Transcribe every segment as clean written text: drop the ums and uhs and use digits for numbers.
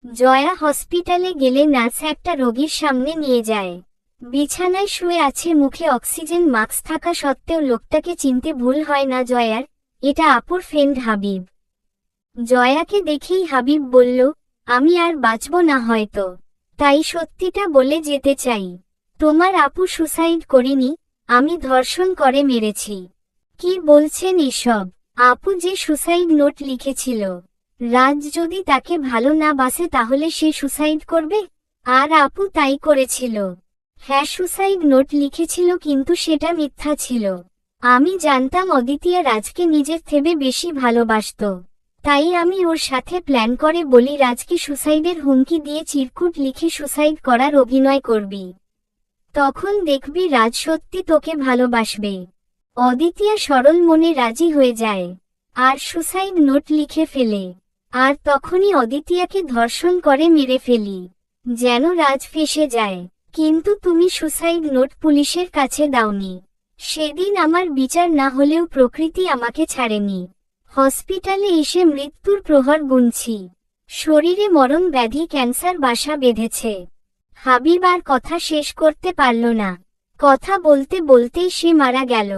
জয়া হসপিটালে গেলে নার্স একটা রোগীর সামনে নিয়ে যায়। বিছানায় শুয়ে আছে, মুখে অক্সিজেন মাস্ক থাকা সত্ত্বেও লোকটাকে চিনতে ভুল হয় না জয়ার। এটা আপুর ফ্রেন্ড হাবিব। জয়াকে দেখেই হাবিব বলল, আমি আর বাঁচব না হয়তো, তাই সত্যিটা বলে যেতে চাই। তোমার আপু সুসাইড করিনি, আমি ধর্ষণ করে মেরেছি। কি বলছেন এসব? আপু যে সুসাইড নোট লিখেছিল, রাজ যদি তাকে ভালো না বাসে তাহলে সে সুসাইড করবে, আর আপু তাই করেছিল। হ্যাঁ, সুসাইড নোট লিখেছিল, কিন্তু সেটা মিথ্যা ছিল। আমি জানতাম অদিতিয়া রাজকে নিজের থেকে বেশি ভালোবাসত, তাই আমি ওর সাথে প্ল্যান করে বলি রাজকে সুসাইডের হুমকি দিয়ে চিরকুট লিখে সুসাইড করার অভিনয় করবি, তখন দেখবি রাজ সত্যি তোকে ভালোবাসবে। অদিতিয়া সরল মনে রাজি হয়ে যায় আর সুসাইড নোট লিখে ফেলে, আর তখনই অদিতিয়াকে ধর্ষণ করে মেরে ফেলি, যেন রাজ ফেঁসে যায়। কিন্তু তুমি সুসাইড নোট পুলিশের কাছে দাওনি। সেদিন আমার বিচার না হলেও প্রকৃতি আমাকে ছাড়েনি। হসপিটালে এসে মৃত্যুর প্রহর গুনছি। শরীরে মরণ ব্যাধি, ক্যান্সার বাসা বেঁধেছে। হাবিব আর কথা শেষ করতে পারল না। কথা বলতে বলতেই সে মারা গেল।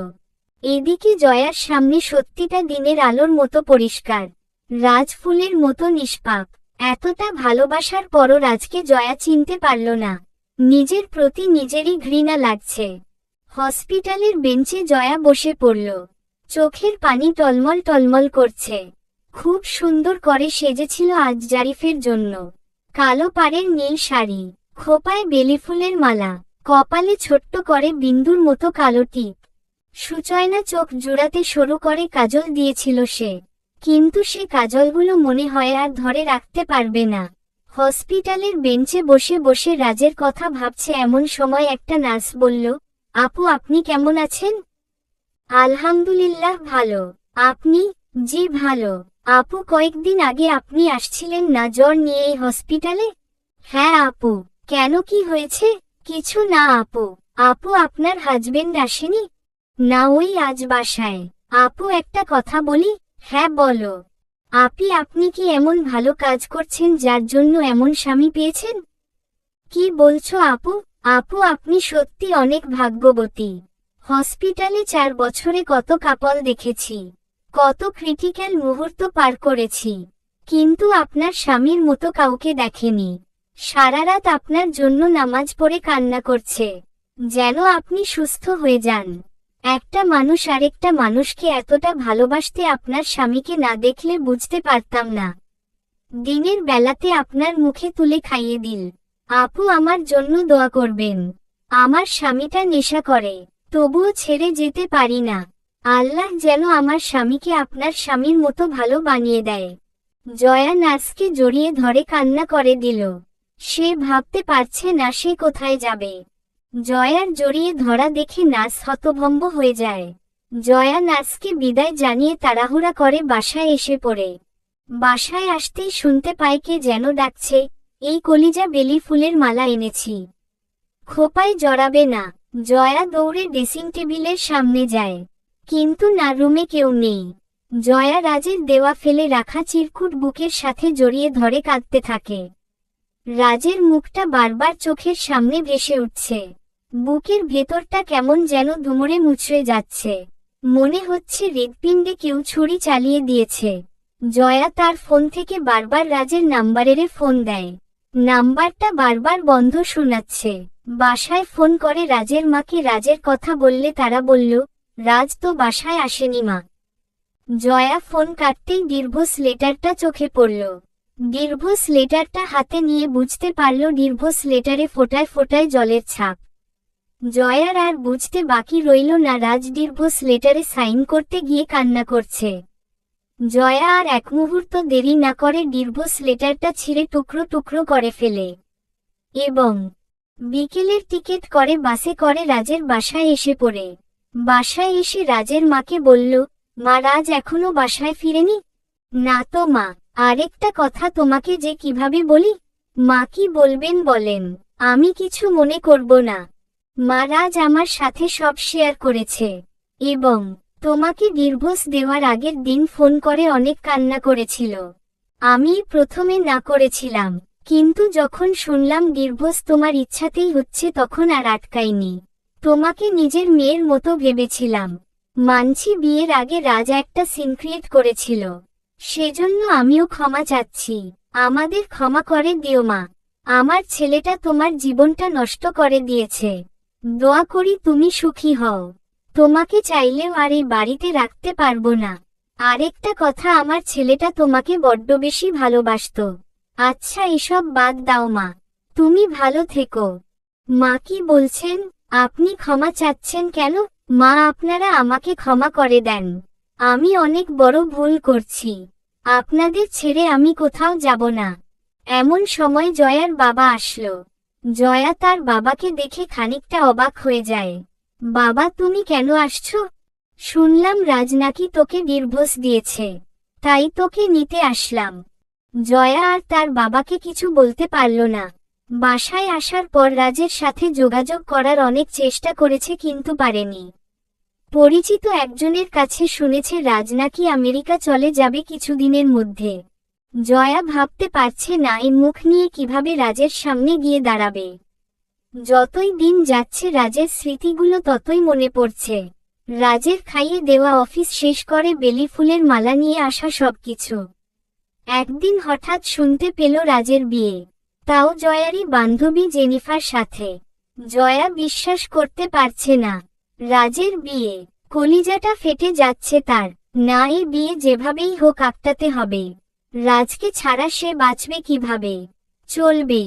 এদিকে জয়ার সামনে সত্যিটা দিনের আলোর মতো পরিষ্কার। রাজ ফুলের মতো নিষ্পাপ। এতটা ভালোবাসার পরও রাজকে জয়া চিনতে পারল না। নিজের প্রতি নিজেরই ঘৃণা লাগছে। হসপিটালের বেঞ্চে জয়া বসে পড়ল। চোখের পানি টলমল টলমল করছে। খুব সুন্দর করে সেজেছিল আজ জারিফের জন্য। কালো পাড়ের নীল শাড়ি, খোপায় বেলি ফুলের মালা, কপালে ছোট্ট করে বিন্দুর মতো কালো টিপ। সুচয়না চোখ জোড়াতে সরু করে কাজল দিয়েছিল সে, কিন্তু সে কাজলগুলো মনে হয় আর ধরে রাখতে পারবে না। হসপিটালের বেঞ্চে বসে বসে রাজের কথা ভাবছে, এমন সময় একটা নার্স বলল, আপু আপনি কেমন আছেন? আলহামদুলিল্লাহ ভালো। আপনি? জি ভালো। আপু কয়েকদিন আগে আপনি আসছিলেন না জ্বর নিয়ে এই হসপিটালে? হ্যাঁ আপু। কেন, কি হয়েছে? কিছু না আপু। আপু আপনার হাজবেন্ড আসেনি? না, ওই আজ বাসায়। আপু একটা কথা বলি? হ্যাঁ বলো। আপনি কি এমন ভালো কাজ করছেন যার জন্য এমন স্বামী পেয়েছেন? কি বলছো আপু? আপু আপনি সত্যি অনেক ভাগ্যবতী। হসপিটালে 4 বছরে কত কাপল দেখেছি, কত ক্রিটিক্যাল মুহূর্ত পার করেছি, কিন্তু আপনার স্বামীর মতো কাউকে দেখেনি। সারা রাত আপনার জন্য নামাজ পড়ে কান্না করছে, যেন আপনি সুস্থ হয়ে যান। একটা মানুষ আরেকটা মানুষকে এতটা ভালোবাসতে আপনার স্বামীকে না দেখলে বুঝতে পারতাম না। দিনের বেলাতে আপনার মুখে তুলে খাইয়ে দিল। আপু আমার জন্য দোয়া করবেন। আমার স্বামীটা নেশা করে, তবুও ছেড়ে যেতে পারি না। আল্লাহ যেন আমার স্বামীকে আপনার স্বামীর মতো ভালো বানিয়ে দেয়। জয়া নার্সকে জড়িয়ে ধরে কান্না করে দিল। সে ভাবতে পারছে না সে কোথায় যাবে। জয়ার জড়িয়ে ধরা দেখে নার্স হতভম্ব হয়ে যায়। জয়া নার্সকে বিদায় জানিয়ে তাড়াহুড়া করে বাসায় এসে পড়ে। বাসায় আসতেই শুনতে পায় কে যেন ডাকছে, এই কলিজা বেলি ফুলের মালা এনেছি, খোপায় জড়াবে না। জয়া দৌড়ে ড্রেসিং টেবিলের সামনে যায়, কিন্তু না, রুমে কেউ নেই। জয়া রাজের দেওয়া ফেলে রাখা চিরকুট বুকের সাথে জড়িয়ে ধরে কাঁদতে থাকে। রাজের মুখটা বারবার চোখের সামনে ভেসে উঠছে। বুকের ভেতরটা কেমন যেন দুমড়ে মুচড়ে যাচ্ছে। মনে হচ্ছে হৃৎপিণ্ডে কেউ ছুরি চালিয়ে দিয়েছে। জয়া তার ফোন থেকে বারবার রাজের নাম্বারে ফোন দেয়। নাম্বারটা বারবার বন্ধ শোনাচ্ছে। বাসায় ফোন করে রাজের মাকে। রাজের কথা বললে তারা বলল, রাজ তো বাসায় আসেনি মা। জয়া ফোন কাটতেই ডিভোর্স লেটারটা চোখে পড়ল। ডিভোর্স লেটারটা হাতে নিয়ে বুঝতে পারল ডিভোর্স লেটারে ফোঁটায় ফোঁটায় জলের ছাপ। জয়ার আর বুঝতে বাকি রইল না রাজ ডিভোর্স লেটারে সাইন করতে গিয়ে কান্না করছে। জয়া আর এক মুহূর্ত দেরি না করে ডিভোর্স লেটারটা ছিঁড়ে টুকরো টুকরো করে ফেলে এবং বিকেলের টিকিট করে বাসে করে রাজের বাসায় এসে পড়ে। বাসায় এসে রাজের মাকে বলল, মা রাজ এখনো বাসায় ফিরেনি? না তো মা। আরেকটা কথা তোমাকে যে কিভাবে বলি? মা কি বলবেন বলেন, আমি কিছু মনে করব না। মা রাজ আমার সাথে সব শেয়ার করেছে এবং তোমাকে ডিভোর্স দেওয়ার আগের দিন ফোন করে অনেক কান্না করেছিল। আমি প্রথমে না করেছিলাম, কিন্তু যখন শুনলাম ডিভোর্স তোমার ইচ্ছাতেই হচ্ছে তখন আর আটকাইনি। তোমাকে নিজের মেয়ের মতো ভেবেছিলাম। মানছি বিয়ের আগে রাজ একটা সিন ক্রিয়েট করেছিল, সেজন্য আমিও ক্ষমা চাচ্ছি। আমাদের ক্ষমা করে দিও মা। আমার ছেলেটা তোমার জীবনটা নষ্ট করে দিয়েছে। দোয়া করি তুমি সুখী হও। তোমাকে চাইলেও আর এই বাড়িতে রাখতে পারবো না। আরেকটা কথা, আমার ছেলেটা তোমাকে বড্ড বেশি ভালোবাসতো। আচ্ছা এসব বাদ দাও মা, তুমি ভালো থেকো। মা কি বলছেন? আপনি ক্ষমা চাচ্ছেন কেন? মা আপনারা আমাকে ক্ষমা করে দেন। আমি অনেক বড় ভুল করছি। আপনাদের ছেড়ে আমি কোথাও যাব না। এমন সময় জয়ার বাবা আসলো। জয়া তার বাবাকে দেখে খানিকটা অবাক হয়ে যায়। বাবা তুমি কেন আসছো? শুনলাম রাজ নাকি তোকে ডিভোর্স দিয়েছে, তাই তোকে নিতে আসলাম। জয়া আর তার বাবাকে কিছু বলতে পারল না। বাসায় আসার পর রাজের সাথে যোগাযোগ করার অনেক চেষ্টা করেছে কিন্তু পারেনি। পরিচিত একজনের কাছে শুনেছে রাজ নাকি আমেরিকা চলে যাবে কিছুদিনের মধ্যে। জয়া ভাবতে পারছে না এই মুখ নিয়ে কিভাবে রাজের সামনে গিয়ে দাঁড়াবে। যতই দিন যাচ্ছে রাজের স্মৃতিগুলো ততই মনে পড়ছে। রাজের খাইয়ে দেওয়া অফিস শেষ করে বেলি ফুলের মালা নিয়ে আসা সবকিছু। একদিন হঠাৎ শুনতে পেল রাজের বিয়ে, তাও জয়ারই বান্ধবী জেনিফার সাথে। জয়া বিশ্বাস করতে পারছে না। রাজের বিয়ে, কলিজাটা ফেটে যাচ্ছে তার। না, এই বিয়ে যেভাবেই হোক আটকাতে হবে। রাজকে ছাড়া সে বাঁচবে কিভাবে, চলবে?